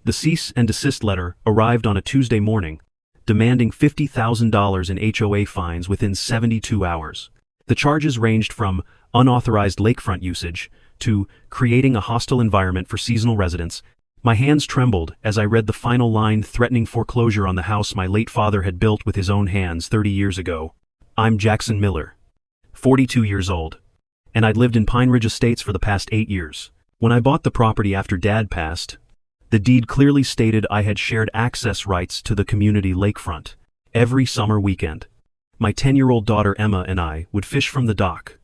The cease and desist letter arrived on a Tuesday morning, demanding $50,000 in HOA fines within 72 hours. The charges ranged from unauthorized lakefront usage to creating a hostile environment for seasonal residents. My hands trembled as I read the final line threatening foreclosure on the house my late father had built with his own hands 30 years ago. I'm Jackson Miller, 42 years old, and I'd lived in Pine Ridge Estates for the past 8 years. When I bought the property after Dad passed, the deed clearly stated I had shared access rights to the community lakefront. Every summer weekend, my 10-year-old daughter Emma and I would fish from the dock,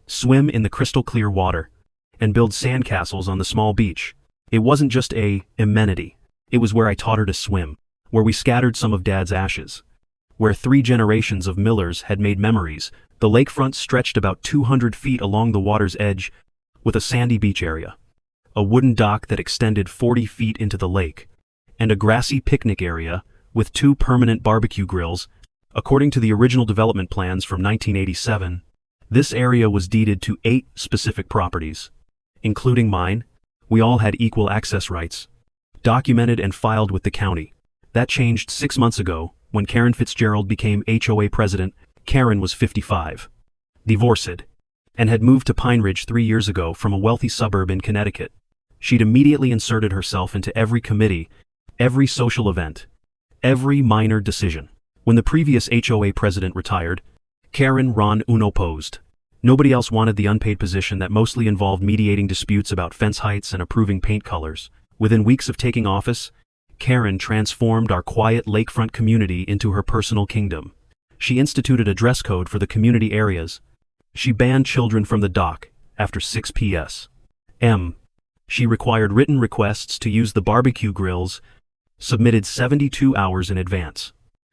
swim in the crystal clear water, and build sandcastles on the small beach. It wasn't just an amenity. It was where I taught her to swim, where we scattered some of Dad's ashes, where 3 generations of Millers had made memories. The lakefront stretched about 200 feet along the water's edge with a sandy beach area, a wooden dock that extended 40 feet into the lake, and a grassy picnic area with 2 permanent barbecue grills. According to the original development plans from 1987, this area was deeded to 8 specific properties, including mine. We all had equal access rights, documented and filed with the county. That changed 6 months ago when Karen Fitzgerald became HOA president. Karen was 55, divorced, and had moved to Pine Ridge 3 years ago from a wealthy suburb in Connecticut. She'd immediately inserted herself into every committee, every social event, every minor decision. When the previous HOA president retired, Karen ran unopposed. Nobody else wanted the unpaid position that mostly involved mediating disputes about fence heights and approving paint colors. Within weeks of taking office, Karen transformed our quiet lakefront community into her personal kingdom. She instituted a dress code for the community areas. She banned children from the dock after 6 p.m. She required written requests to use the barbecue grills, submitted 72 hours in advance.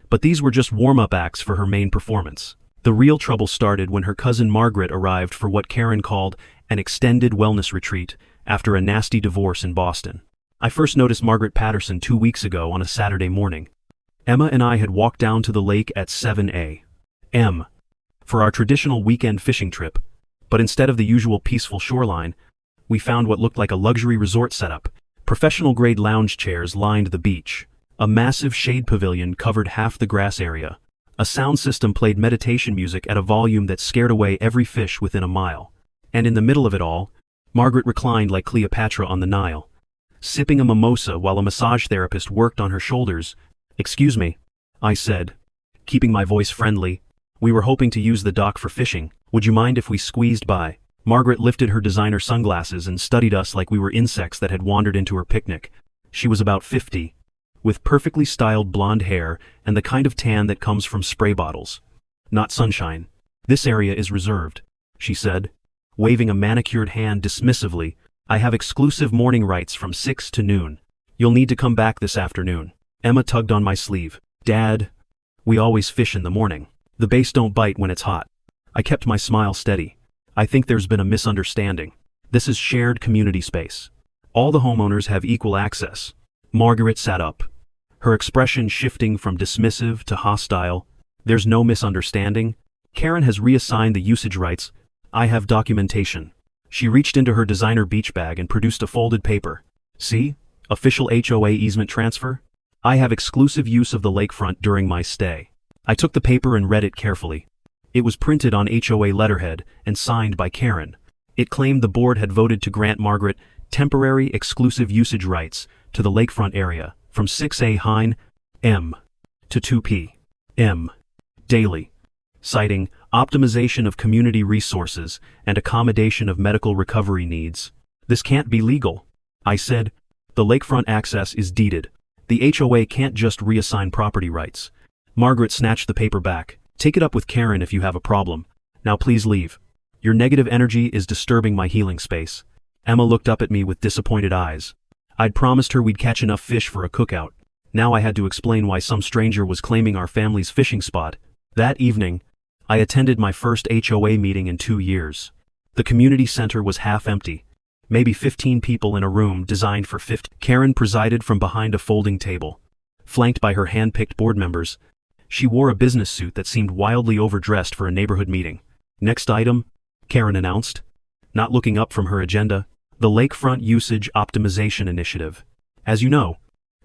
But these were just warm-up acts for her main performance. The real trouble started when her cousin Margaret arrived for what Karen called an extended wellness retreat after a nasty divorce in Boston. I first noticed Margaret Patterson 2 weeks ago on a Saturday morning. Emma and I had walked down to the lake at 7 a.m. for our traditional weekend fishing trip, but instead of the usual peaceful shoreline, we found what looked like a luxury resort setup. Professional-grade lounge chairs lined the beach. A massive shade pavilion covered half the grass area. A sound system played meditation music at a volume that scared away every fish within a mile. And in the middle of it all, Margaret reclined like Cleopatra on the Nile, sipping a mimosa while a massage therapist worked on her shoulders. "Excuse me," I said, keeping my voice friendly. "We were hoping to use the dock for fishing. Would you mind if we squeezed by?" Margaret lifted her designer sunglasses and studied us like we were insects that had wandered into her picnic. She was about 50. With perfectly styled blonde hair and the kind of tan that comes from spray bottles. "Not sunshine. This area is reserved," she said, waving a manicured hand dismissively. "I have exclusive morning rights from 6 to noon. You'll need to come back this afternoon." Emma tugged on my sleeve. "Dad, we always fish in the morning. The bass don't bite when it's hot." I kept my smile steady. "I think there's been a misunderstanding. This is shared community space. All the homeowners have equal access." Margaret sat up, her expression shifting from dismissive to hostile. "There's no misunderstanding. Karen has reassigned the usage rights. I have documentation." She reached into her designer beach bag and produced a folded paper. "See? Official HOA easement transfer. I have exclusive use of the lakefront during my stay." I took the paper and read it carefully. It was printed on HOA letterhead and signed by Karen. It claimed the board had voted to grant Margaret temporary exclusive usage rights to the lakefront area from 6 a.m. to 2 p.m. daily, citing optimization of community resources and accommodation of medical recovery needs. "This can't be legal," I said. "The lakefront access is deeded. The HOA can't just reassign property rights." Margaret snatched the paper back. "Take it up with Karen if you have a problem. Now please leave. Your negative energy is disturbing my healing space." Emma looked up at me with disappointed eyes. I'd promised her we'd catch enough fish for a cookout. Now I had to explain why some stranger was claiming our family's fishing spot. That evening, I attended my first HOA meeting in 2 years. The community center was half empty. Maybe 15 people in a room designed for 50. Karen presided from behind a folding table, flanked by her hand-picked board members. She wore a business suit that seemed wildly overdressed for a neighborhood meeting. "Next item," Karen announced, not looking up from her agenda, "the Lakefront Usage Optimization Initiative. As you know,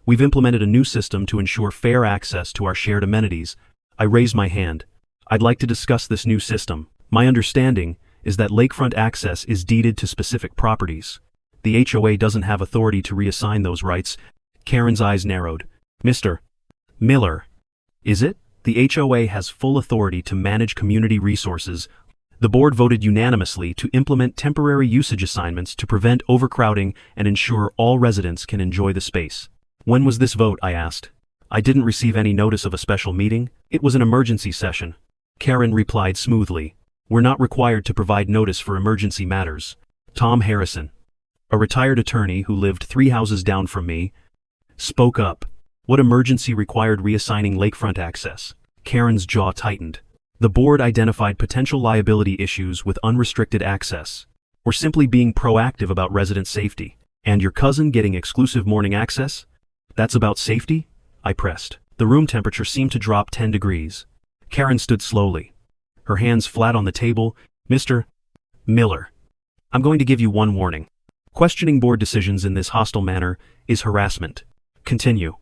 We've implemented a new system to ensure fair access to our shared amenities. I raised my hand. I'd like to discuss this new system. My understanding is that lakefront access is deeded to specific properties. The HOA doesn't have authority to reassign those rights. Karen's eyes narrowed. Mr. Miller. Is it? The HOA has full authority to manage community resources. The board voted unanimously to implement temporary usage assignments to prevent overcrowding and ensure all residents can enjoy the space. When was this vote? I asked. I didn't receive any notice of a special meeting. It was an emergency session. Karen replied smoothly. We're not required to provide notice for emergency matters. Tom Harrison, a retired attorney who lived 3 houses down from me, spoke up. What emergency required reassigning lakefront access? Karen's jaw tightened. The board identified potential liability issues with unrestricted access, or simply being proactive about resident safety. And your cousin getting exclusive morning access? That's about safety? I pressed. The room temperature seemed to drop 10 degrees. Karen stood slowly, her hands flat on the table. Mr. Miller, I'm going to give you one warning. Questioning board decisions in this hostile manner is harassment. Continue,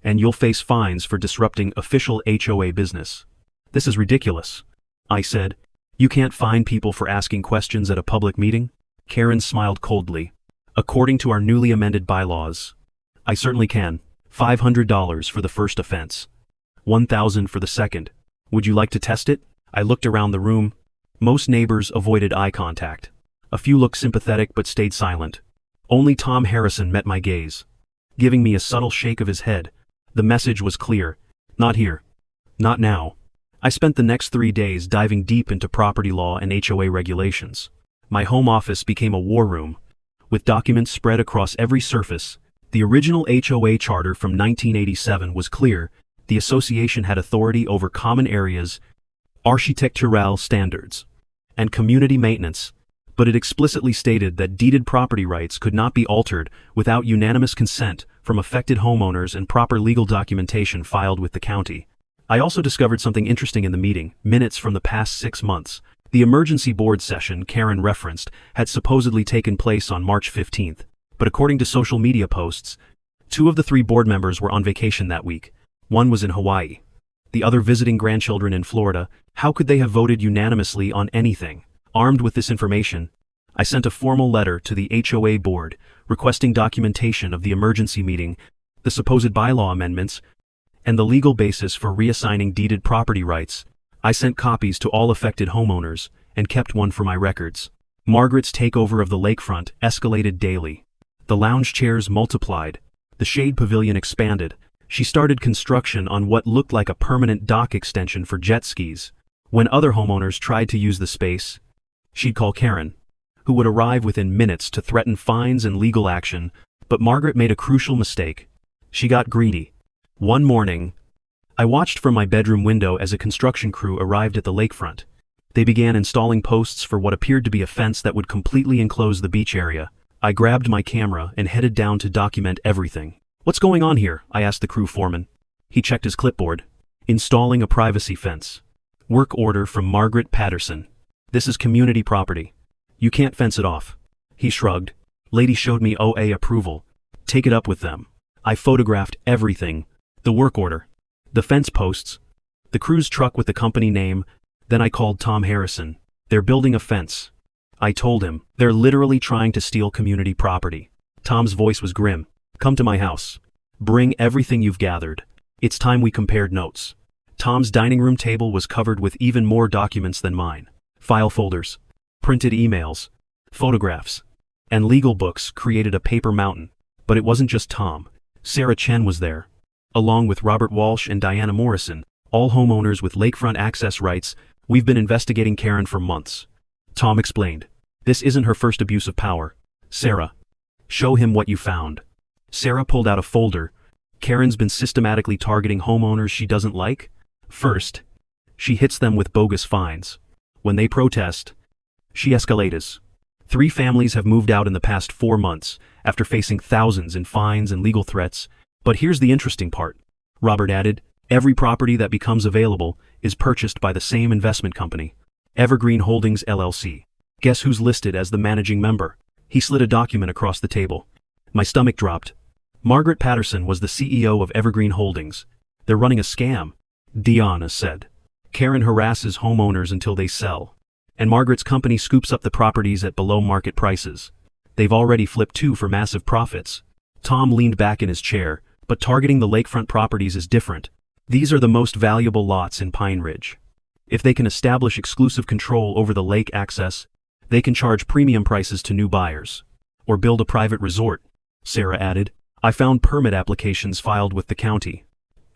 and you'll face fines for disrupting official HOA business. This is ridiculous, I said. You can't fine people for asking questions at a public meeting? Karen smiled coldly. According to our newly amended bylaws, I certainly can. $500 for the first offense. $1,000 for the second. Would you like to test it? I looked around the room. Most neighbors avoided eye contact. A few looked sympathetic but stayed silent. Only Tom Harrison met my gaze, giving me a subtle shake of his head. The message was clear. Not here. Not now. I spent the next 3 days diving deep into property law and HOA regulations. My home office became a war room, with documents spread across every surface. The original HOA charter from 1987 was clear. The association had authority over common areas, architectural standards, and community maintenance, but it explicitly stated that deeded property rights could not be altered without unanimous consent from affected homeowners and proper legal documentation filed with the county. I also discovered something interesting in the meeting, minutes from the past 6 months. The emergency board session Karen referenced had supposedly taken place on March 15th, but according to social media posts, 2 of the 3 board members were on vacation that week. One was in Hawaii, the other visiting grandchildren in Florida. How could they have voted unanimously on anything? Armed with this information, I sent a formal letter to the HOA board requesting documentation of the emergency meeting, the supposed bylaw amendments, and the legal basis for reassigning deeded property rights. I sent copies to all affected homeowners and kept one for my records. Margaret's takeover of the lakefront escalated daily. The lounge chairs multiplied. The shade pavilion expanded. She started construction on what looked like a permanent dock extension for jet skis. When other homeowners tried to use the space, she'd call Karen, who would arrive within minutes to threaten fines and legal action. But Margaret made a crucial mistake. She got greedy. One morning, I watched from my bedroom window as a construction crew arrived at the lakefront. They began installing posts for what appeared to be a fence that would completely enclose the beach area. I grabbed my camera and headed down to document everything. What's going on here? I asked the crew foreman. He checked his clipboard. Installing a privacy fence. Work order from Margaret Patterson. This is community property. You can't fence it off. He shrugged. Lady showed me OA approval. Take it up with them. I photographed everything. The work order, the fence posts, the crew's truck with the company name. Then I called Tom Harrison. They're building a fence. I told him, they're literally trying to steal community property. Tom's voice was grim. Come to my house. Bring everything you've gathered. It's time we compared notes. Tom's dining room table was covered with even more documents than mine. File folders, printed emails, photographs, and legal books created a paper mountain. But it wasn't just Tom. Sarah Chen was there, along with Robert Walsh and Diana Morrison, all homeowners with lakefront access rights. We've been investigating Karen for months. Tom explained. This isn't her first abuse of power. Sarah, show him what you found. Sarah pulled out a folder. Karen's been systematically targeting homeowners she doesn't like. First, she hits them with bogus fines. When they protest, she escalates. 3 families have moved out in the past 4 months after facing thousands in fines and legal threats. But here's the interesting part. Robert added, every property that becomes available is purchased by the same investment company, Evergreen Holdings LLC. Guess who's listed as the managing member? He slid a document across the table. My stomach dropped. Margaret Patterson was the CEO of Evergreen Holdings. They're running a scam, Deanna said. Karen harasses homeowners until they sell. And Margaret's company scoops up the properties at below market prices. They've already flipped 2 for massive profits. Tom leaned back in his chair, but targeting the lakefront properties is different. These are the most valuable lots in Pine Ridge. If they can establish exclusive control over the lake access, they can charge premium prices to new buyers. Or build a private resort, Sarah added. I found permit applications filed with the county.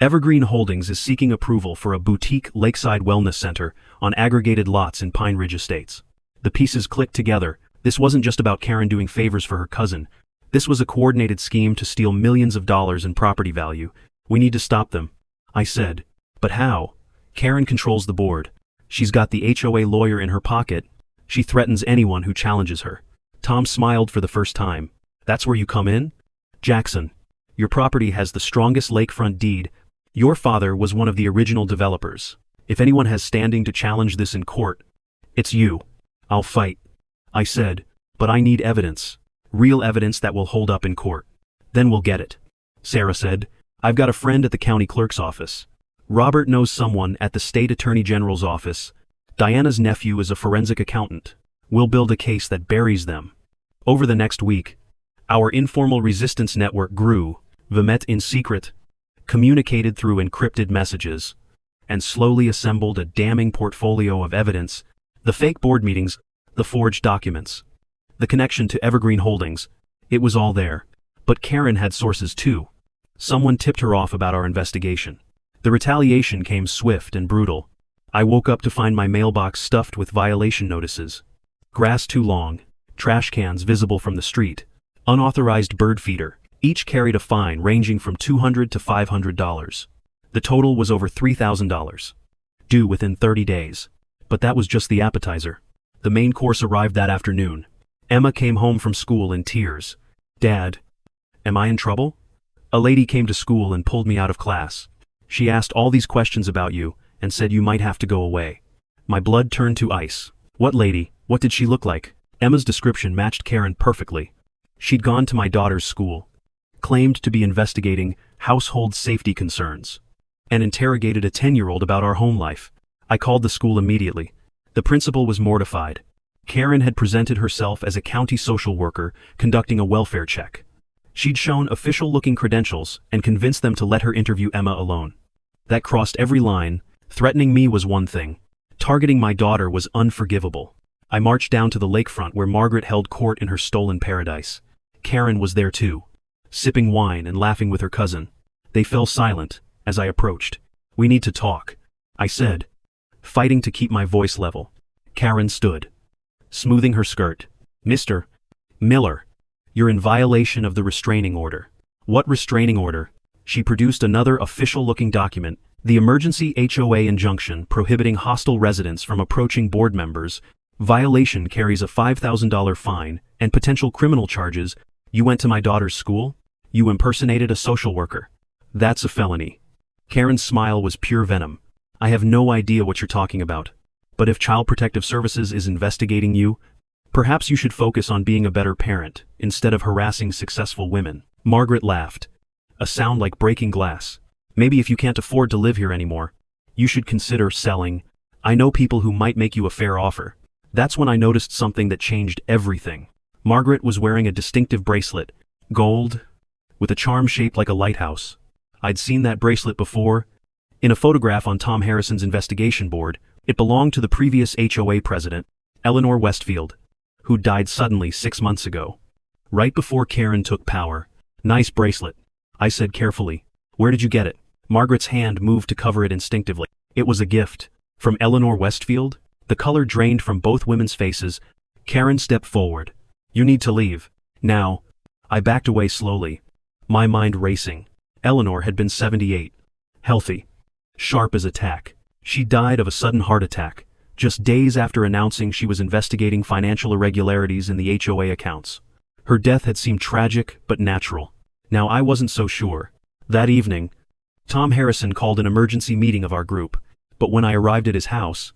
Evergreen Holdings is seeking approval for a boutique lakeside wellness center on aggregated lots in Pine Ridge Estates. The pieces clicked together. This wasn't just about Karen doing favors for her cousin. This was a coordinated scheme to steal millions of dollars in property value. We need to stop them, I said. But how? Karen controls the board. She's got the HOA lawyer in her pocket. She threatens anyone who challenges her. Tom smiled for the first time. That's where you come in? Jackson, your property has the strongest lakefront deed. Your father was one of the original developers. If anyone has standing to challenge this in court, it's you. I'll fight, I said, but I need evidence. Real evidence that will hold up in court. Then we'll get it. Sarah said, I've got a friend at the county clerk's office. Robert knows someone at the state attorney general's office. Diana's nephew is a forensic accountant. We'll build a case that buries them. Over the next week, our informal resistance network grew. We met in secret, communicated through encrypted messages, and slowly assembled a damning portfolio of evidence. The fake board meetings, the forged documents, the connection to Evergreen Holdings. It was all there. But Karen had sources too. Someone tipped her off about our investigation. The retaliation came swift and brutal. I woke up to find my mailbox stuffed with violation notices. Grass too long, trash cans visible from the street, unauthorized bird feeder. Each carried a fine ranging from $200 to $500. The total was over $3,000. Due within 30 days. But that was just the appetizer. The main course arrived that afternoon. Emma came home from school in tears. Dad, am I in trouble? A lady came to school and pulled me out of class. She asked all these questions about you and said you might have to go away. My blood turned to ice. What lady? What did she look like? Emma's description matched Karen perfectly. She'd gone to my daughter's school, claimed to be investigating household safety concerns, and interrogated a 10-year-old about our home life. I called the school immediately. The principal was mortified. Karen had presented herself as a county social worker conducting a welfare check. She'd shown official-looking credentials and convinced them to let her interview Emma alone. That crossed every line. Threatening me was one thing. Targeting my daughter was unforgivable. I marched down to the lakefront where Margaret held court in her stolen paradise. Karen was there too, sipping wine and laughing with her cousin. They fell silent as I approached. We need to talk, I said, fighting to keep my voice level. Karen stood, smoothing her skirt. Mr. Miller, you're in violation of the restraining order. What restraining order? She produced another official-looking document, the emergency HOA injunction prohibiting hostile residents from approaching board members. Violation carries a $5,000 fine and potential criminal charges. You went to my daughter's school? You impersonated a social worker. That's a felony. Karen's smile was pure venom. I have no idea what you're talking about. But if Child Protective Services is investigating you, perhaps you should focus on being a better parent instead of harassing successful women. Margaret laughed, a sound like breaking glass. Maybe if you can't afford to live here anymore, you should consider selling. I know people who might make you a fair offer. That's when I noticed something that changed everything. Margaret was wearing a distinctive bracelet, gold, with a charm shaped like a lighthouse. I'd seen that bracelet before, in a photograph on Tom Harrison's investigation board. It belonged to the previous HOA president, Eleanor Westfield, who died suddenly 6 months ago, right before Karen took power. Nice bracelet, I said carefully. Where did you get it? Margaret's hand moved to cover it instinctively. It was a gift. From Eleanor Westfield? The color drained from both women's faces. Karen stepped forward. You need to leave. Now. I backed away slowly, my mind racing. Eleanor had been 78. Healthy. Sharp as a tack. She died of a sudden heart attack, just days after announcing she was investigating financial irregularities in the HOA accounts. Her death had seemed tragic but natural. Now I wasn't so sure. That evening, Tom Harrison called an emergency meeting of our group, but when I arrived at his house,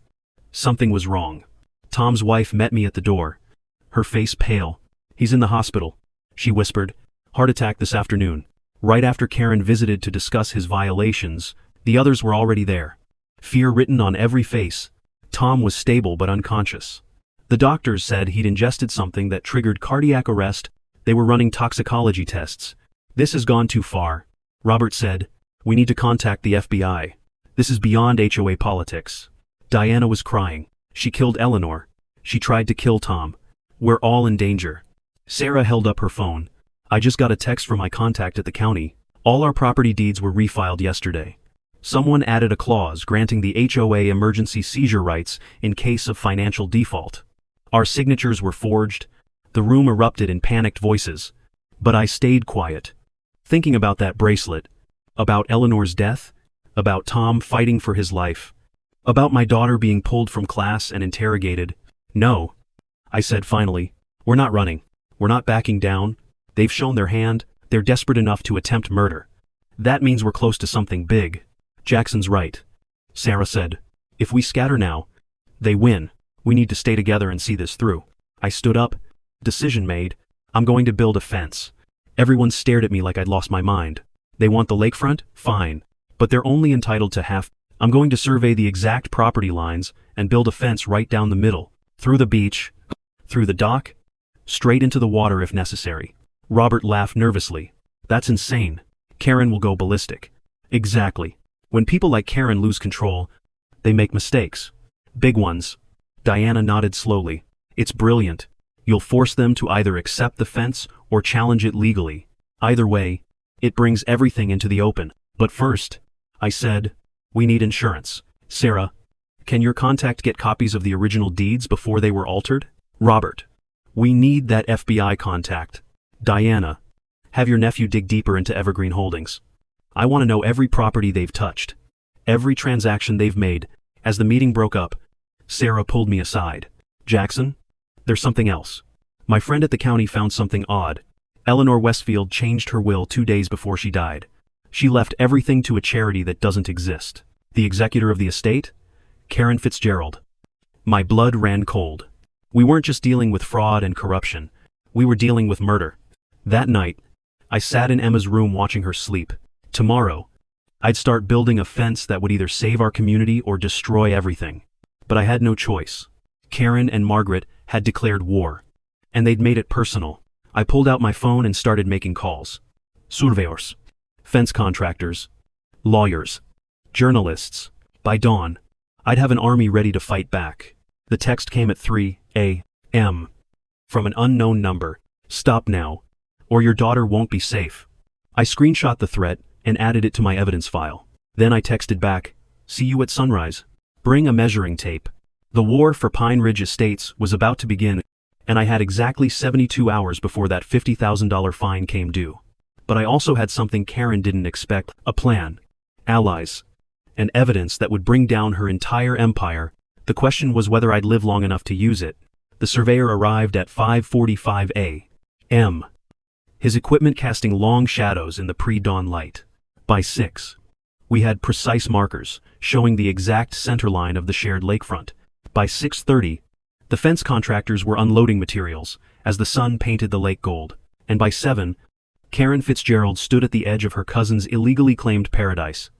something was wrong. Tom's wife met me at the door, her face pale. He's in the hospital, she whispered. Heart attack this afternoon. Right after Karen visited to discuss his violations, the others were already there. Fear written on every face. Tom was stable but unconscious. The doctors said he'd ingested something that triggered cardiac arrest. They were running toxicology tests. This has gone too far. Robert said, "We need to contact the FBI. This is beyond HOA politics." Diana was crying. She killed Eleanor. She tried to kill Tom. We're all in danger. Sarah held up her phone. "I just got a text from my contact at the county. All our property deeds were refiled yesterday. Someone added a clause granting the HOA emergency seizure rights in case of financial default. Our signatures were forged." The room erupted in panicked voices. But I stayed quiet. Thinking about that bracelet. About Eleanor's death. About Tom fighting for his life. About my daughter being pulled from class and interrogated. "No," I said finally. "We're not running. We're not backing down. They've shown their hand. They're desperate enough to attempt murder. That means we're close to something big." "Jackson's right," Sarah said. "If we scatter now, they win. We need to stay together and see this through." I stood up. Decision made. I'm going to build a fence. Everyone stared at me like I'd lost my mind. They want the lakefront? Fine. But they're only entitled to half. I'm going to survey the exact property lines and build a fence right down the middle. Through the beach. Through the dock. Straight into the water if necessary. Robert laughed nervously. "That's insane. Karen will go ballistic." "Exactly. When people like Karen lose control, they make mistakes. Big ones." Diana nodded slowly. "It's brilliant. You'll force them to either accept the fence or challenge it legally. Either way, it brings everything into the open. But first," I said, "we need insurance." "Sarah, can your contact get copies of the original deeds before they were altered?" "Robert, we need that FBI contact." "Diana, have your nephew dig deeper into Evergreen Holdings. I want to know every property they've touched. Every transaction they've made." As the meeting broke up, Sarah pulled me aside. "Jackson, there's something else. My friend at the county found something odd. Eleanor Westfield changed her will 2 days before she died. She left everything to a charity that doesn't exist. The executor of the estate? Karen Fitzgerald." My blood ran cold. We weren't just dealing with fraud and corruption. We were dealing with murder. That night, I sat in Emma's room watching her sleep. Tomorrow, I'd start building a fence that would either save our community or destroy everything. But I had no choice. Karen and Margaret had declared war. And they'd made it personal. I pulled out my phone and started making calls. Surveyors. Fence contractors. Lawyers. Journalists. By dawn, I'd have an army ready to fight back. The text came at 3 a.m. from an unknown number. "Stop now, or your daughter won't be safe." I screenshot the threat and added it to my evidence file. Then I texted back, "See you at sunrise. Bring a measuring tape." The war for Pine Ridge Estates was about to begin, and I had exactly 72 hours before that $50,000 fine came due. But I also had something Karen didn't expect: a plan, allies, and evidence that would bring down her entire empire. The question was whether I'd live long enough to use it. The surveyor arrived at 5:45 a.m., his equipment casting long shadows in the pre-dawn light. By 6, we had precise markers showing the exact center line of the shared lakefront. By 6:30, the fence contractors were unloading materials as the sun painted the lake gold. And by 7, Karen Fitzgerald stood at the edge of her cousin's illegally claimed paradise,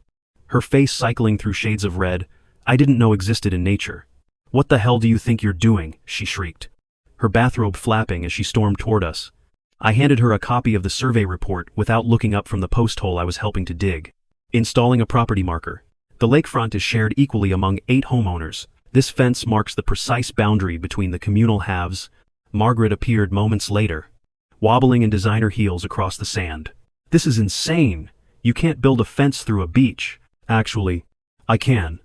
her face cycling through shades of red I didn't know existed in nature. "What the hell do you think you're doing?" she shrieked, her bathrobe flapping as she stormed toward us. I handed her a copy of the survey report without looking up from the post hole I was helping to dig. "Installing a property marker. The lakefront is shared equally among 8 homeowners. This fence marks the precise boundary between the communal halves." Margaret appeared moments later, wobbling in designer heels across the sand. "This is insane. You can't build a fence through a beach." "Actually, I can,"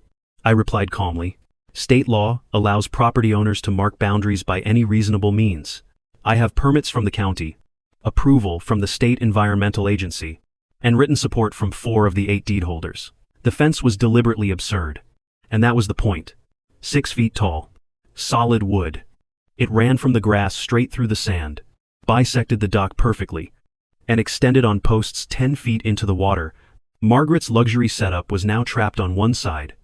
I replied calmly. "State law allows property owners to mark boundaries by any reasonable means. I have permits from the county, approval from the state environmental agency, and written support from 4 of the 8 deed holders." The fence was deliberately absurd, and that was the point. 6 feet tall, solid wood. It ran from the grass straight through the sand, bisected the dock perfectly, and extended on posts 10 feet into the water. Margaret's luxury setup was now trapped on one side,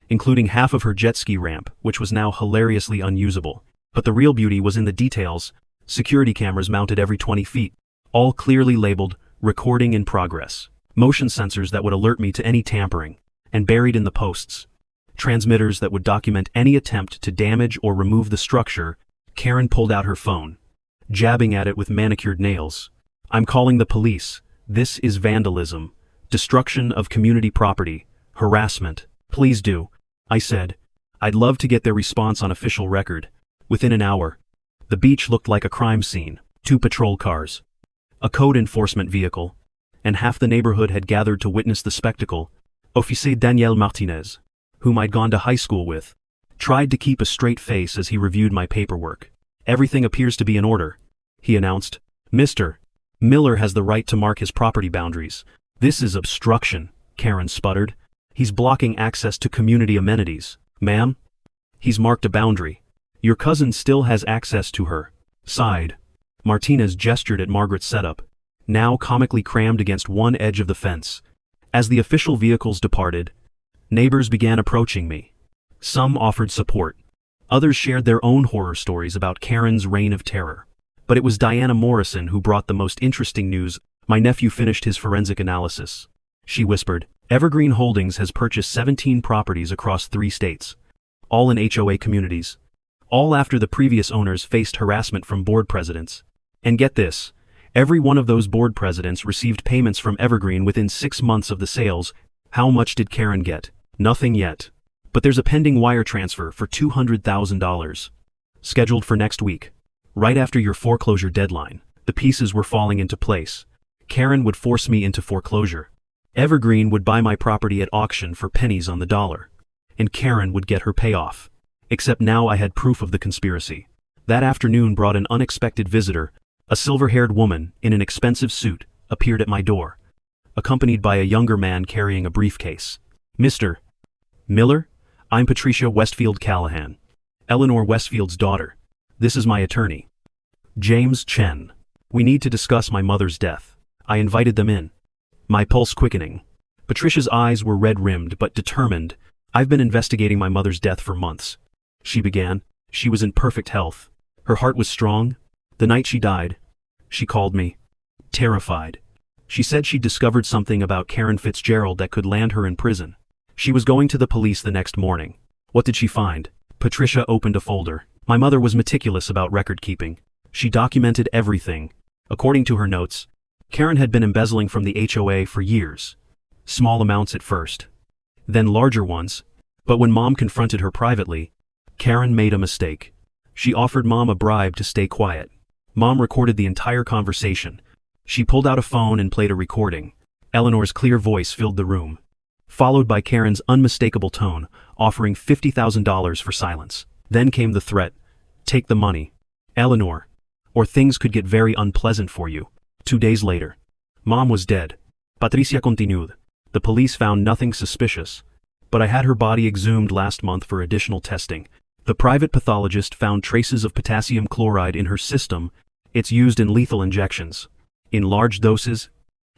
including half of her jet ski ramp, which was now hilariously unusable. But the real beauty was in the details: security cameras mounted every 20 feet, all clearly labeled recording in progress. Motion sensors that would alert me to any tampering. And buried in the posts, transmitters that would document any attempt to damage or remove the structure. Karen pulled out her phone, jabbing at it with manicured nails. I'm calling the police. This is vandalism, destruction of community property, harassment. Please do, I said. I'd love to get their response on official record. Within an hour, the beach looked like a crime scene. 2 patrol cars, a code enforcement vehicle, and half the neighborhood had gathered to witness the spectacle. Officer Daniel Martinez, whom I'd gone to high school with, tried to keep a straight face as he reviewed my paperwork. Everything appears to be in order, he announced. Mr. Miller has the right to mark his property boundaries. This is obstruction, Karen sputtered. He's blocking access to community amenities. Ma'am? He's marked a boundary. Your cousin still has access to her side. Martinez gestured at Margaret's setup, now comically crammed against one edge of the fence. As the official vehicles departed, neighbors began approaching me. Some offered support. Others shared their own horror stories about Karen's reign of terror. But it was Diana Morrison who brought the most interesting news. My nephew finished his forensic analysis. She whispered, Evergreen Holdings has purchased 17 properties across 3 states, all in HOA communities, all after the previous owners faced harassment from board presidents. And get this, every one of those board presidents received payments from Evergreen within 6 months of the sales. How much did Karen get? Nothing yet. But there's a pending wire transfer for $200,000. Scheduled for next week. Right after your foreclosure deadline, the pieces were falling into place. Karen would force me into foreclosure. Evergreen would buy my property at auction for pennies on the dollar. And Karen would get her payoff. Except now I had proof of the conspiracy. That afternoon brought an unexpected visitor. A silver-haired woman, in an expensive suit, appeared at my door, accompanied by a younger man carrying a briefcase. Mr. Miller? I'm Patricia Westfield Callahan, Eleanor Westfield's daughter. This is my attorney, James Chen. We need to discuss my mother's death. I invited them in, my pulse quickening. Patricia's eyes were red-rimmed but determined. I've been investigating my mother's death for months, she began. She was in perfect health. Her heart was strong. The night she died, she called me, terrified. She said she'd discovered something about Karen Fitzgerald that could land her in prison. She was going to the police the next morning. What did she find? Patricia opened a folder. My mother was meticulous about record keeping. She documented everything. According to her notes, Karen had been embezzling from the HOA for years. Small amounts at first, then larger ones. But when Mom confronted her privately, Karen made a mistake. She offered Mom a bribe to stay quiet. Mom recorded the entire conversation. She pulled out a phone and played a recording. Eleanor's clear voice filled the room, followed by Karen's unmistakable tone, offering $50,000 for silence. Then came the threat. Take the money, Eleanor, or things could get very unpleasant for you. 2 days later, Mom was dead. Patricia continued. The police found nothing suspicious, but I had her body exhumed last month for additional testing. The private pathologist found traces of potassium chloride in her system. It's used in lethal injections. In large doses,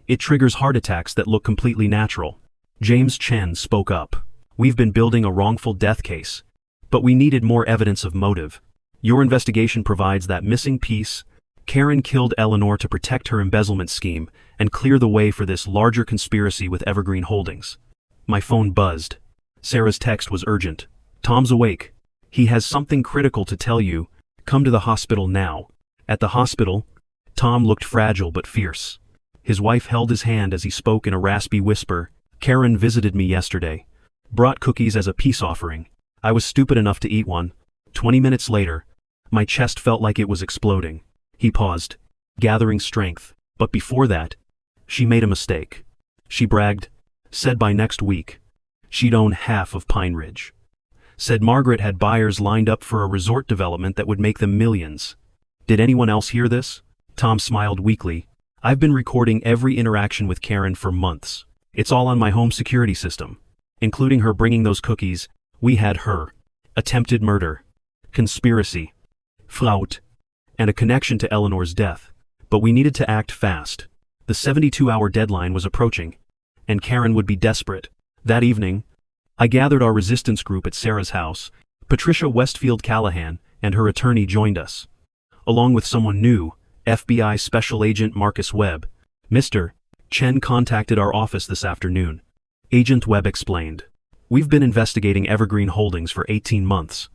it triggers heart attacks that look completely natural. James Chen spoke up. We've been building a wrongful death case, but we needed more evidence of motive. Your investigation provides that missing piece. Karen killed Eleanor to protect her embezzlement scheme and clear the way for this larger conspiracy with Evergreen Holdings. My phone buzzed. Sarah's text was urgent. Tom's awake. He has something critical to tell you. Come to the hospital now. At the hospital, Tom looked fragile but fierce. His wife held his hand as he spoke in a raspy whisper. Karen visited me yesterday. Brought cookies as a peace offering. I was stupid enough to eat one. 20 minutes later, my chest felt like it was exploding. He paused, gathering strength. But before that, she made a mistake. She bragged, said by next week, she'd own half of Pine Ridge. Said Margaret had buyers lined up for a resort development that would make them millions. Did anyone else hear this? Tom smiled weakly. I've been recording every interaction with Karen for months. It's all on my home security system, including her bringing those cookies. We had her. Attempted murder, conspiracy, fraud, and a connection to Eleanor's death. But we needed to act fast. The 72-hour deadline was approaching, and Karen would be desperate. That evening, I gathered our resistance group at Sarah's house. Patricia Westfield Callahan and her attorney joined us, along with someone new, FBI Special Agent Marcus Webb. Mr. Chen contacted our office this afternoon. Agent Webb explained. We've been investigating Evergreen Holdings for 18 months.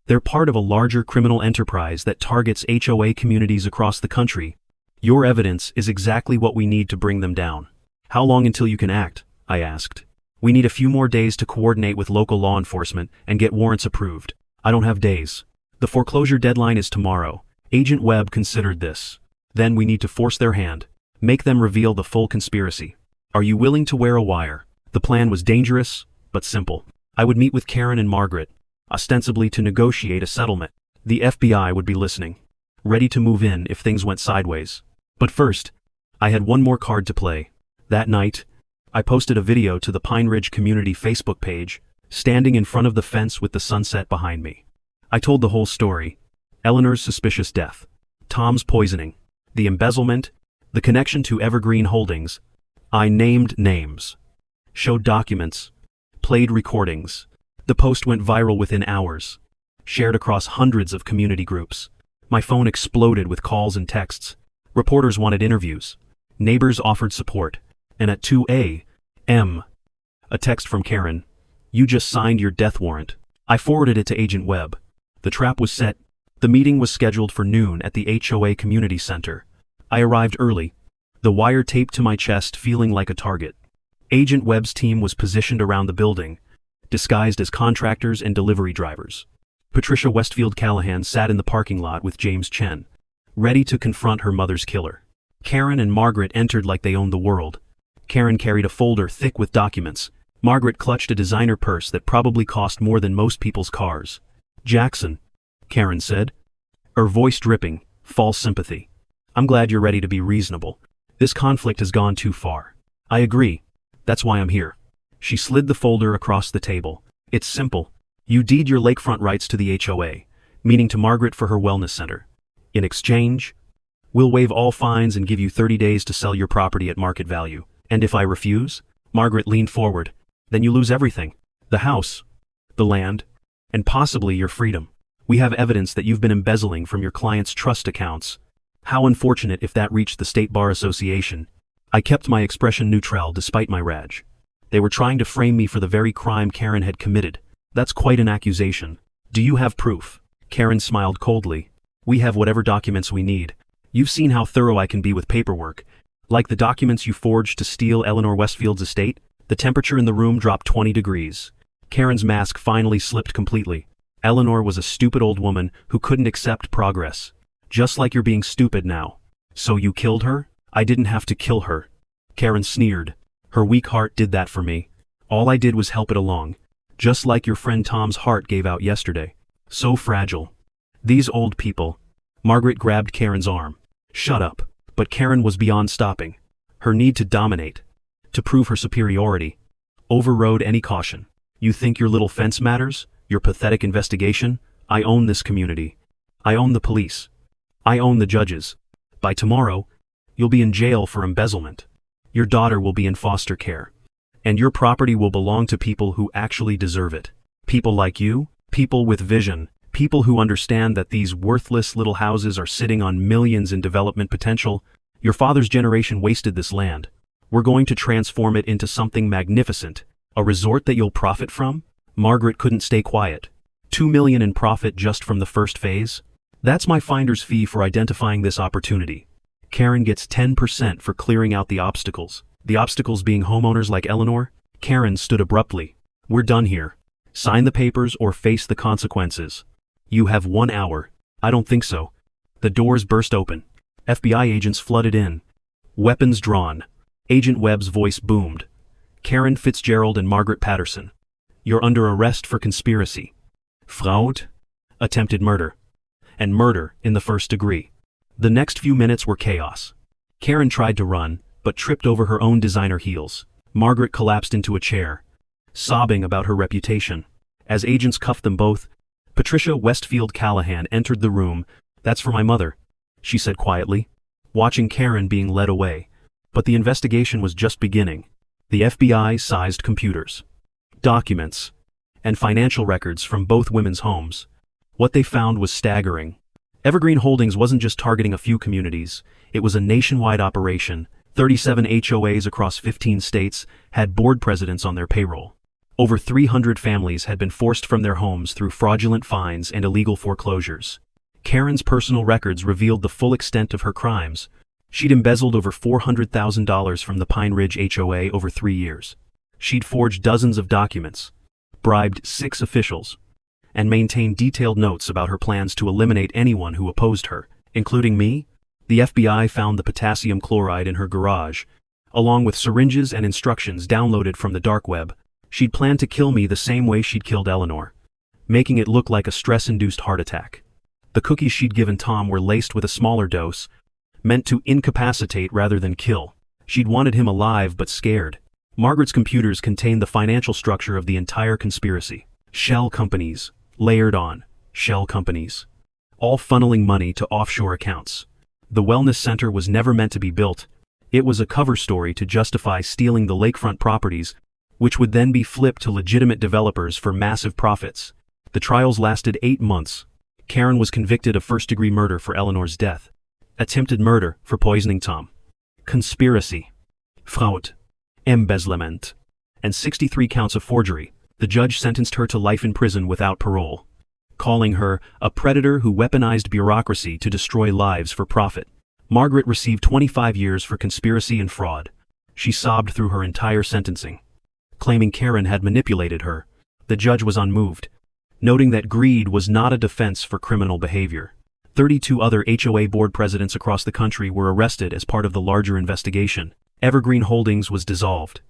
They're part of a larger criminal enterprise that targets HOA communities across the country. Your evidence is exactly what we need to bring them down. How long until you can act? I asked. We need a few more days to coordinate with local law enforcement and get warrants approved. I don't have days. The foreclosure deadline is tomorrow. Agent Webb considered this. Then we need to force their hand. Make them reveal the full conspiracy. Are you willing to wear a wire? The plan was dangerous, but simple. I would meet with Karen and Margaret, ostensibly to negotiate a settlement. The FBI would be listening, ready to move in if things went sideways. But first, I had one more card to play. That night, I posted a video to the Pine Ridge Community Facebook page, standing in front of the fence with the sunset behind me. I told the whole story. Eleanor's suspicious death, Tom's poisoning, the embezzlement, the connection to Evergreen Holdings. I named names, showed documents, played recordings. The post went viral within hours, shared across hundreds of community groups. My phone exploded with calls and texts. Reporters wanted interviews. Neighbors offered support. And at 2 a.m., a text from Karen. You just signed your death warrant. I forwarded it to Agent Webb. The trap was set. The meeting was scheduled for noon at the HOA Community Center. I arrived early, the wire taped to my chest, feeling like a target. Agent Webb's team was positioned around the building, disguised as contractors and delivery drivers. Patricia Westfield Callahan sat in the parking lot with James Chen, ready to confront her mother's killer. Karen and Margaret entered like they owned the world. Karen carried a folder thick with documents. Margaret clutched a designer purse that probably cost more than most people's cars. Jackson, Karen said, her voice dripping, false sympathy. I'm glad you're ready to be reasonable. This conflict has gone too far. I agree. That's why I'm here. She slid the folder across the table. It's simple. You deed your lakefront rights to the HOA, meaning to Margaret for her wellness center. In exchange, we'll waive all fines and give you 30 days to sell your property at market value. And if I refuse? Margaret leaned forward. Then you lose everything. The house, the land, and possibly your freedom. We have evidence that you've been embezzling from your clients' trust accounts. How unfortunate if that reached the State Bar Association. I kept my expression neutral despite my rage. They were trying to frame me for the very crime Karen had committed. That's quite an accusation. Do you have proof? Karen smiled coldly. We have whatever documents we need. You've seen how thorough I can be with paperwork. Like the documents you forged to steal Eleanor Westfield's estate. The temperature in the room dropped 20 degrees. Karen's mask finally slipped completely. Eleanor was a stupid old woman who couldn't accept progress. Just like you're being stupid now. So you killed her? I didn't have to kill her. Karen sneered. Her weak heart did that for me. All I did was help it along. Just like your friend Tom's heart gave out yesterday. So fragile. These old people. Margaret grabbed Karen's arm. Shut up. But Karen was beyond stopping. Her need to dominate, to prove her superiority, overrode any caution. You think your little fence matters? Your pathetic investigation? I own this community. I own the police. I own the judges. By tomorrow, you'll be in jail for embezzlement. Your daughter will be in foster care. And your property will belong to people who actually deserve it. People like you, people with vision, people who understand that these worthless little houses are sitting on millions in development potential. Your father's generation wasted this land. We're going to transform it into something magnificent. A resort that you'll profit from? Margaret couldn't stay quiet. $2 million in profit just from the first phase? That's my finder's fee for identifying this opportunity. Karen gets 10% for clearing out the obstacles. The obstacles being homeowners like Eleanor? Karen stood abruptly. We're done here. Sign the papers or face the consequences. You have 1 hour. I don't think so. The doors burst open. FBI agents flooded in. Weapons drawn. Agent Webb's voice boomed. Karen Fitzgerald and Margaret Patterson. You're under arrest for conspiracy. Fraud? Attempted murder. And murder in the first degree. The next few minutes were chaos. Karen tried to run, but tripped over her own designer heels. Margaret collapsed into a chair, sobbing about her reputation. As agents cuffed them both, Patricia Westfield Callahan entered the room. That's for my mother, she said quietly, watching Karen being led away. But the investigation was just beginning. The FBI seized computers, documents, and financial records from both women's homes. What they found was staggering. Evergreen Holdings wasn't just targeting a few communities, it was a nationwide operation, 37 HOAs across 15 states had board presidents on their payroll. Over 300 families had been forced from their homes through fraudulent fines and illegal foreclosures. Karen's personal records revealed the full extent of her crimes. She'd embezzled over $400,000 from the Pine Ridge HOA over 3 years. She'd forged dozens of documents, bribed 6 officials, and maintained detailed notes about her plans to eliminate anyone who opposed her, including me. The FBI found the potassium chloride in her garage, along with syringes and instructions downloaded from the dark web. She'd planned to kill me the same way she'd killed Eleanor, making it look like a stress-induced heart attack. The cookies she'd given Tom were laced with a smaller dose, meant to incapacitate rather than kill. She'd wanted him alive but scared. Margaret's computers contained the financial structure of the entire conspiracy. Shell companies, layered on shell companies, all funneling money to offshore accounts. The wellness center was never meant to be built. It was a cover story to justify stealing the lakefront properties, which would then be flipped to legitimate developers for massive profits. The trials lasted 8 months. Karen was convicted of first-degree murder for Eleanor's death, attempted murder for poisoning Tom, conspiracy, Fraude, embezzlement, and 63 counts of forgery. The judge sentenced her to life in prison without parole, calling her a predator who weaponized bureaucracy to destroy lives for profit. Margaret received 25 years for conspiracy and fraud. She sobbed through her entire sentencing, claiming Karen had manipulated her. The judge was unmoved, noting that greed was not a defense for criminal behavior. 32 other HOA board presidents across the country were arrested as part of the larger investigation. Evergreen Holdings was dissolved,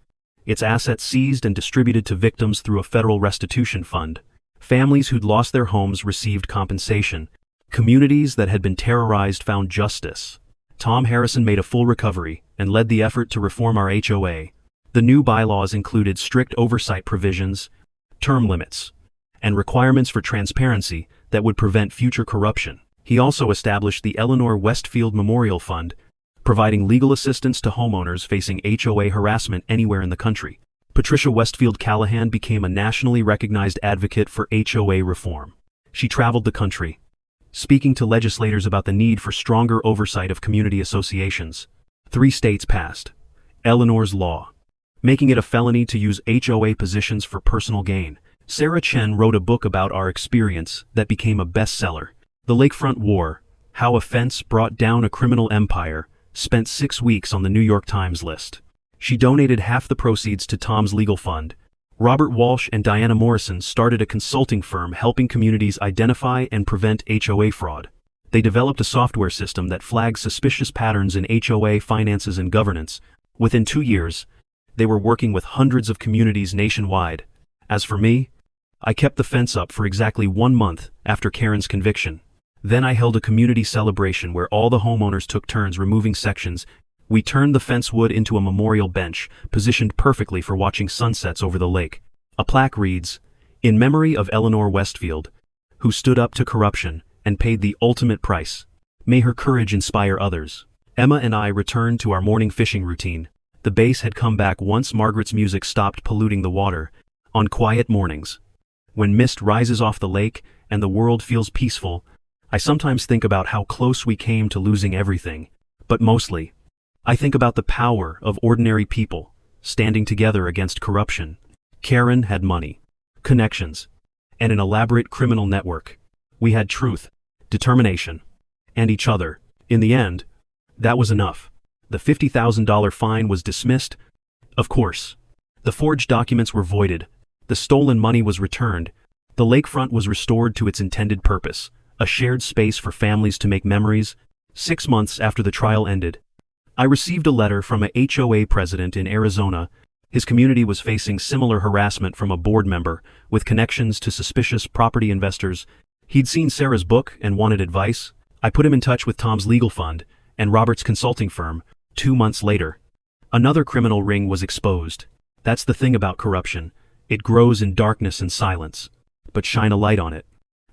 its assets seized and distributed to victims through a federal restitution fund. Families who'd lost their homes received compensation. Communities that had been terrorized found justice. Tom Harrison made a full recovery and led the effort to reform our HOA. The new bylaws included strict oversight provisions, term limits, and requirements for transparency that would prevent future corruption. He also established the Eleanor Westfield Memorial Fund, providing legal assistance to homeowners facing HOA harassment anywhere in the country. Patricia Westfield Callahan became a nationally recognized advocate for HOA reform. She traveled the country, speaking to legislators about the need for stronger oversight of community associations. 3 states passed Eleanor's Law, making it a felony to use HOA positions for personal gain. Sarah Chen wrote a book about our experience that became a bestseller. The Lakefront War: How a Fence Brought Down a Criminal Empire spent 6 weeks on the New York Times list. She donated half the proceeds to Tom's legal fund. Robert Walsh and Diana Morrison started a consulting firm helping communities identify and prevent HOA fraud. They developed a software system that flags suspicious patterns in HOA finances and governance. Within 2 years, they were working with hundreds of communities nationwide. As for me, I kept the fence up for exactly 1 month after Karen's conviction. Then I held a community celebration where all the homeowners took turns removing sections. We turned the fence wood into a memorial bench, positioned perfectly for watching sunsets over the lake. A plaque reads, "In memory of Eleanor Westfield, who stood up to corruption and paid the ultimate price. May her courage inspire others." Emma and I returned to our morning fishing routine. The bass had come back once Margaret's music stopped polluting the water. On quiet mornings, when mist rises off the lake and the world feels peaceful, I sometimes think about how close we came to losing everything. But mostly, I think about the power of ordinary people standing together against corruption. Karen had money, connections, and an elaborate criminal network. We had truth, determination, and each other. In the end, that was enough. The $50,000 fine was dismissed. Of course, the forged documents were voided. The stolen money was returned. The lakefront was restored to its intended purpose, a shared space for families to make memories. 6 months after the trial ended, I received a letter from a HOA president in Arizona. His community was facing similar harassment from a board member with connections to suspicious property investors. He'd seen Sarah's book and wanted advice. I put him in touch with Tom's legal fund and Robert's consulting firm. 2 months later, another criminal ring was exposed. That's the thing about corruption. It grows in darkness and silence. But shine a light on it,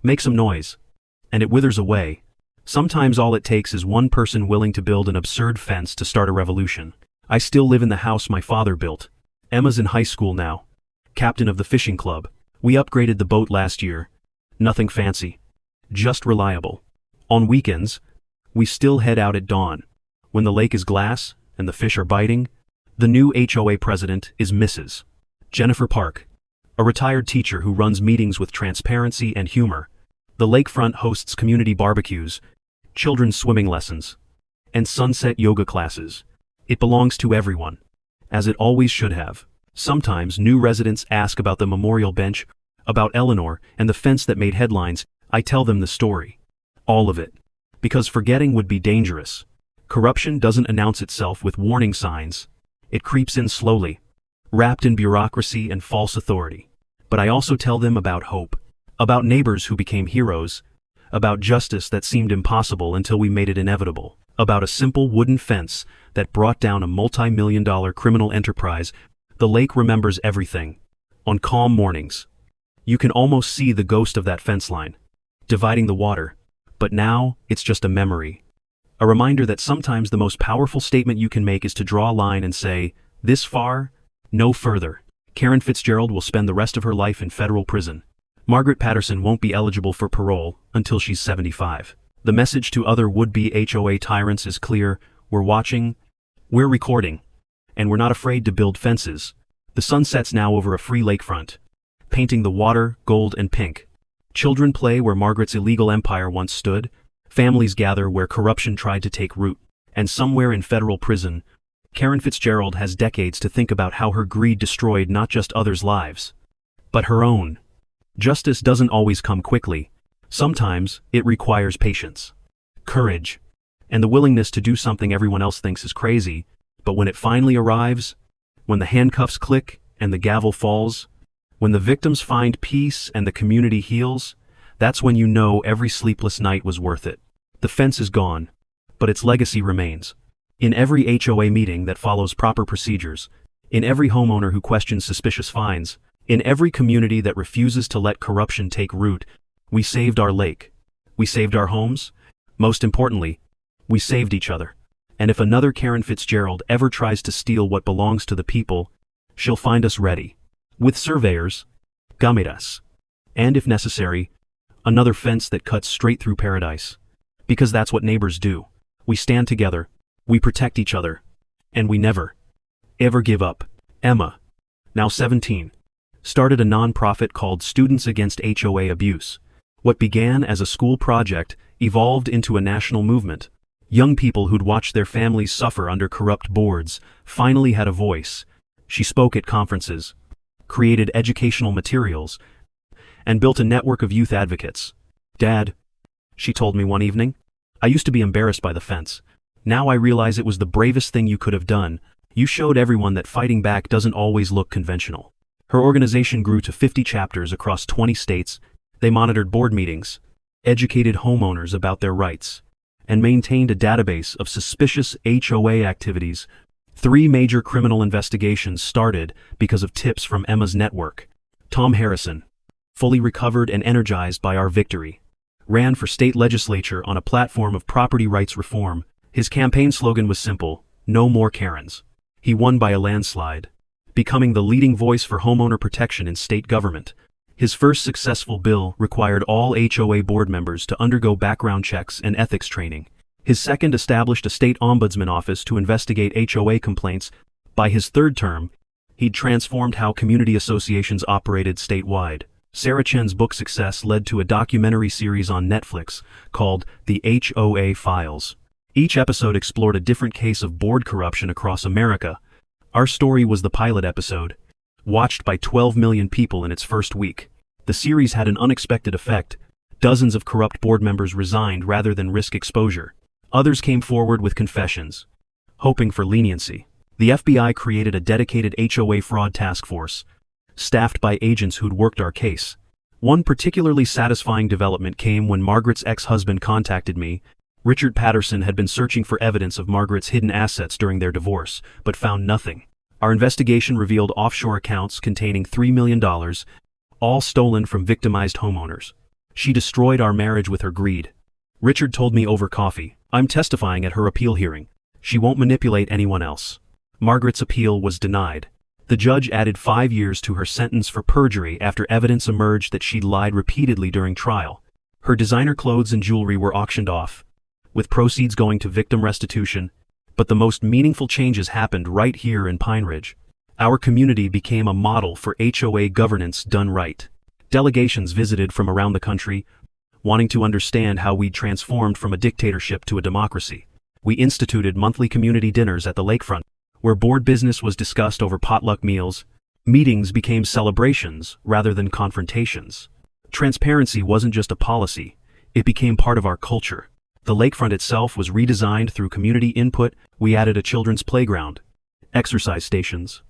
make some noise, and it withers away. Sometimes all it takes is one person willing to build an absurd fence to start a revolution. I still live in the house my father built. Emma's in high school now, captain of the fishing club. We upgraded the boat last year. Nothing fancy, just reliable. On weekends, we still head out at dawn. When the lake is glass, and the fish are biting. The new HOA president is Mrs. Jennifer Park, a retired teacher who runs meetings with transparency and humor. The Lakefront hosts community barbecues, children's swimming lessons, and sunset yoga classes. It belongs to everyone, as it always should have. Sometimes new residents ask about the memorial bench, about Eleanor and the fence that made headlines. I tell them the story. All of it. Because forgetting would be dangerous. Corruption doesn't announce itself with warning signs. It creeps in slowly, wrapped in bureaucracy and false authority. But I also tell them about hope, about neighbors who became heroes, about justice that seemed impossible until we made it inevitable, about a simple wooden fence that brought down a multi-million-dollar criminal enterprise. The lake remembers everything. On calm mornings, you can almost see the ghost of that fence line, dividing the water. But now, it's just a memory. A reminder that sometimes the most powerful statement you can make is to draw a line and say, this far, no further. Karen Fitzgerald will spend the rest of her life in federal prison. Margaret Patterson won't be eligible for parole until she's 75. The message to other would-be HOA tyrants is clear: we're watching, we're recording, and we're not afraid to build fences. The sun sets now over a free lakefront, painting the water gold and pink. Children play where Margaret's illegal empire once stood. Families gather where corruption tried to take root. And somewhere in federal prison, Karen Fitzgerald has decades to think about how her greed destroyed not just others' lives, but her own. Justice doesn't always come quickly. Sometimes it requires patience, courage, and the willingness to do something everyone else thinks is crazy. But when it finally arrives, when the handcuffs click and the gavel falls, when the victims find peace and the community heals, that's when you know every sleepless night was worth it. The fence is gone, but its legacy remains. In every HOA meeting that follows proper procedures, in every homeowner who questions suspicious fines, in every community that refuses to let corruption take root, we saved our lake. We saved our homes. Most importantly, we saved each other. And if another Karen Fitzgerald ever tries to steal what belongs to the people, she'll find us ready. With surveyors, gamitas, and if necessary, another fence that cuts straight through paradise. Because that's what neighbors do. We stand together, we protect each other, and we never, ever give up. Emma, now 17, started a nonprofit called Students Against HOA Abuse. What began as a school project evolved into a national movement. Young people who'd watched their families suffer under corrupt boards finally had a voice. She spoke at conferences, created educational materials, and built a network of youth advocates. Dad, she told me one evening, I used to be embarrassed by the fence. Now I realize it was the bravest thing you could have done. You showed everyone that fighting back doesn't always look conventional. Her organization grew to 50 chapters across 20 states. They monitored board meetings, educated homeowners about their rights, and maintained a database of suspicious HOA activities. 3 major criminal investigations started because of tips from Emma's network. Tom Harrison, fully recovered and energized by our victory, ran for state legislature on a platform of property rights reform. His campaign slogan was simple: no more Karens. He won by a landslide, becoming the leading voice for homeowner protection in state government. His first successful bill required all HOA board members to undergo background checks and ethics training. His second established a state ombudsman office to investigate HOA complaints. By his third term, he'd transformed how community associations operated statewide. Sarah Chen's book success led to a documentary series on Netflix called The HOA Files. Each episode explored a different case of board corruption across America. Our story was the pilot episode, watched by 12 million people in its first week. The series had an unexpected effect. Dozens of corrupt board members resigned rather than risk exposure. Others came forward with confessions, hoping for leniency. The FBI created a dedicated HOA fraud task force, staffed by agents who'd worked our case. One particularly satisfying development came when Margaret's ex-husband contacted me. Richard Patterson had been searching for evidence of Margaret's hidden assets during their divorce, but found nothing. Our investigation revealed offshore accounts containing $3 million, all stolen from victimized homeowners. She destroyed our marriage with her greed. Richard told me over coffee, I'm testifying at her appeal hearing. She won't manipulate anyone else. Margaret's appeal was denied. The judge added 5 years to her sentence for perjury after evidence emerged that she'd lied repeatedly during trial. Her designer clothes and jewelry were auctioned off, with proceeds going to victim restitution. But the most meaningful changes happened right here in Pine Ridge. Our community became a model for HOA governance done right. Delegations visited from around the country, wanting to understand how we'd transformed from a dictatorship to a democracy. We instituted monthly community dinners at the Lakefront, where board business was discussed over potluck meals. Meetings became celebrations rather than confrontations. Transparency wasn't just a policy, it became part of our culture. The lakefront itself was redesigned through community input. We added a children's playground, exercise stations,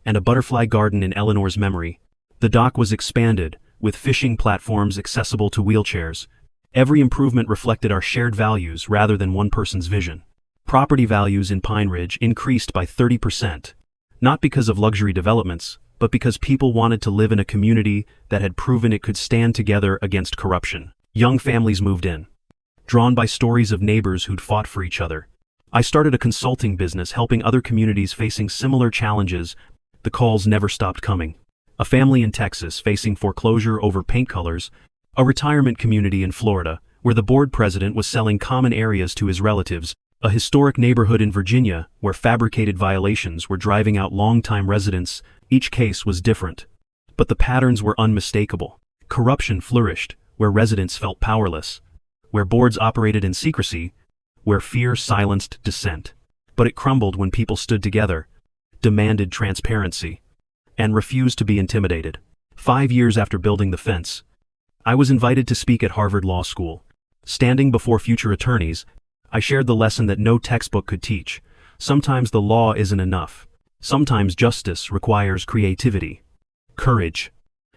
and a butterfly garden in Eleanor's memory. The dock was expanded, with fishing platforms accessible to wheelchairs. Every improvement reflected our shared values rather than one person's vision. Property values in Pine Ridge increased by 30%, not because of luxury developments, but because people wanted to live in a community that had proven it could stand together against corruption. Young families moved in, drawn by stories of neighbors who'd fought for each other. I started a consulting business helping other communities facing similar challenges. The calls never stopped coming. A family in Texas facing foreclosure over paint colors, a retirement community in Florida where the board president was selling common areas to his relatives, a historic neighborhood in Virginia where fabricated violations were driving out longtime residents. Each case was different, but the patterns were unmistakable. Corruption flourished where residents felt powerless, where boards operated in secrecy, where fear silenced dissent. But it crumbled when people stood together, demanded transparency, and refused to be intimidated. 5 years after building the fence, I was invited to speak at Harvard Law School. Standing before future attorneys, I shared the lesson that no textbook could teach. Sometimes the law isn't enough. Sometimes justice requires creativity, courage,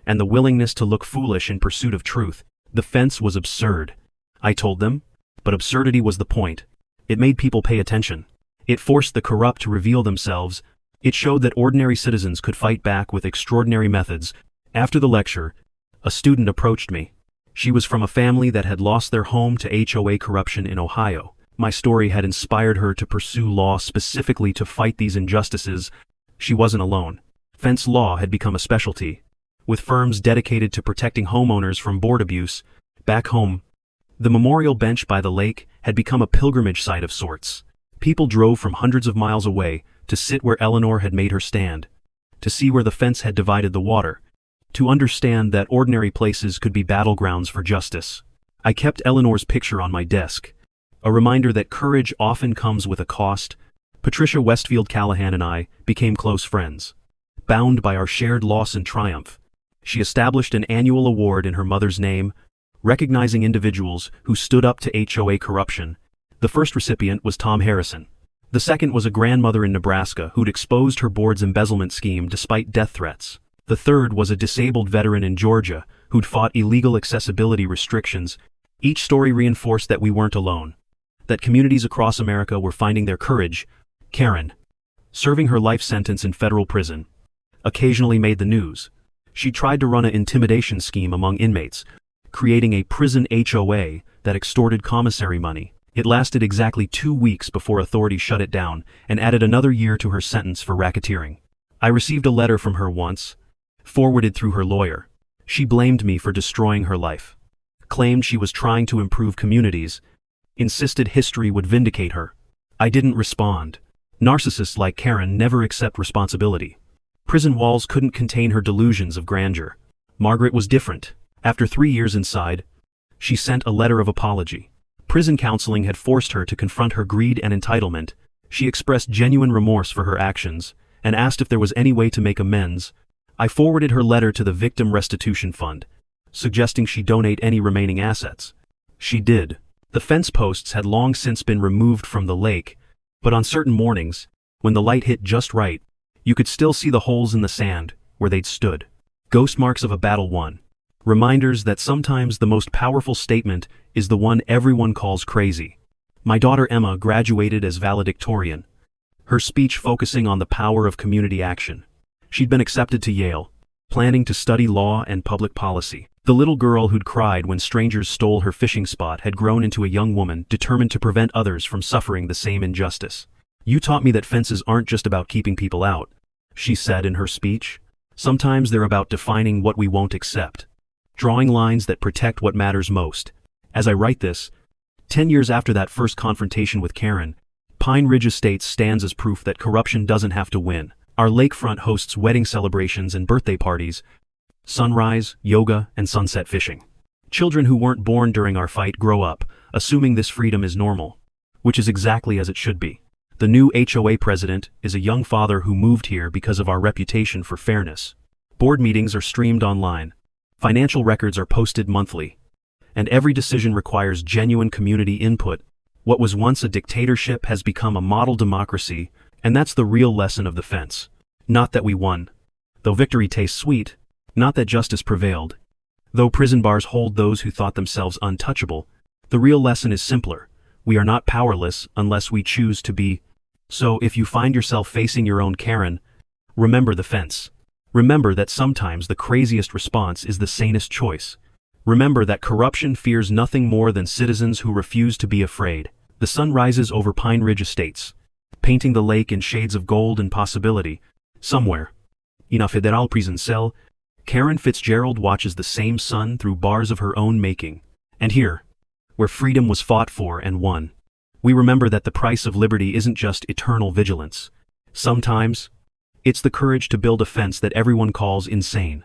and the willingness to look foolish in pursuit of truth. The fence was absurd, I told them, but absurdity was the point. It made people pay attention. It forced the corrupt to reveal themselves. It showed that ordinary citizens could fight back with extraordinary methods. After the lecture, a student approached me. She was from a family that had lost their home to HOA corruption in Ohio. My story had inspired her to pursue law specifically to fight these injustices. She wasn't alone. Fence law had become a specialty, with firms dedicated to protecting homeowners from board abuse. Back home, the memorial bench by the lake had become a pilgrimage site of sorts. People drove from hundreds of miles away to sit where Eleanor had made her stand, to see where the fence had divided the water, to understand that ordinary places could be battlegrounds for justice. I kept Eleanor's picture on my desk, a reminder that courage often comes with a cost. Patricia Westfield Callahan and I became close friends, bound by our shared loss and triumph. She established an annual award in her mother's name, recognizing individuals who stood up to HOA corruption. The first recipient was Tom Harrison. The second was a grandmother in Nebraska who'd exposed her board's embezzlement scheme despite death threats. The third was a disabled veteran in Georgia who'd fought illegal accessibility restrictions. Each story reinforced that we weren't alone, that communities across America were finding their courage. Karen, serving her life sentence in federal prison, occasionally made the news. She tried to run an intimidation scheme among inmates, creating a prison HOA that extorted commissary money. It lasted exactly 2 weeks before authorities shut it down and added another year to her sentence for racketeering. I received a letter from her once, forwarded through her lawyer. She blamed me for destroying her life, claimed she was trying to improve communities, insisted history would vindicate her. I didn't respond. Narcissists like Karen never accept responsibility. Prison walls couldn't contain her delusions of grandeur. Margaret was different. After 3 years inside, she sent a letter of apology. Prison counseling had forced her to confront her greed and entitlement. She expressed genuine remorse for her actions and asked if there was any way to make amends. I forwarded her letter to the Victim Restitution Fund, suggesting she donate any remaining assets. She did. The fence posts had long since been removed from the lake, but on certain mornings, when the light hit just right, you could still see the holes in the sand where they'd stood. Ghost marks of a battle won. Reminders that sometimes the most powerful statement is the one everyone calls crazy. My daughter Emma graduated as valedictorian, her speech focusing on the power of community action. She'd been accepted to Yale, planning to study law and public policy. The little girl who'd cried when strangers stole her fishing spot had grown into a young woman determined to prevent others from suffering the same injustice. "You taught me that fences aren't just about keeping people out," she said in her speech. "Sometimes they're about defining what we won't accept, drawing lines that protect what matters most." As I write this, 10 years after that first confrontation with Karen, Pine Ridge Estates stands as proof that corruption doesn't have to win. Our lakefront hosts wedding celebrations and birthday parties, sunrise, yoga, and sunset fishing. Children who weren't born during our fight grow up, assuming this freedom is normal, which is exactly as it should be. The new HOA president is a young father who moved here because of our reputation for fairness. Board meetings are streamed online. Financial records are posted monthly. And every decision requires genuine community input. What was once a dictatorship has become a model democracy, and that's the real lesson of the fence. Not that we won. Though victory tastes sweet, not that justice prevailed. Though prison bars hold those who thought themselves untouchable, the real lesson is simpler. We are not powerless unless we choose to be. So if you find yourself facing your own Karen, remember the fence. Remember that sometimes the craziest response is the sanest choice. Remember that corruption fears nothing more than citizens who refuse to be afraid. The sun rises over Pine Ridge Estates, painting the lake in shades of gold and possibility. Somewhere, in a federal prison cell, Karen Fitzgerald watches the same sun through bars of her own making. And here, where freedom was fought for and won, we remember that the price of liberty isn't just eternal vigilance. Sometimes, it's the courage to build a fence that everyone calls insane.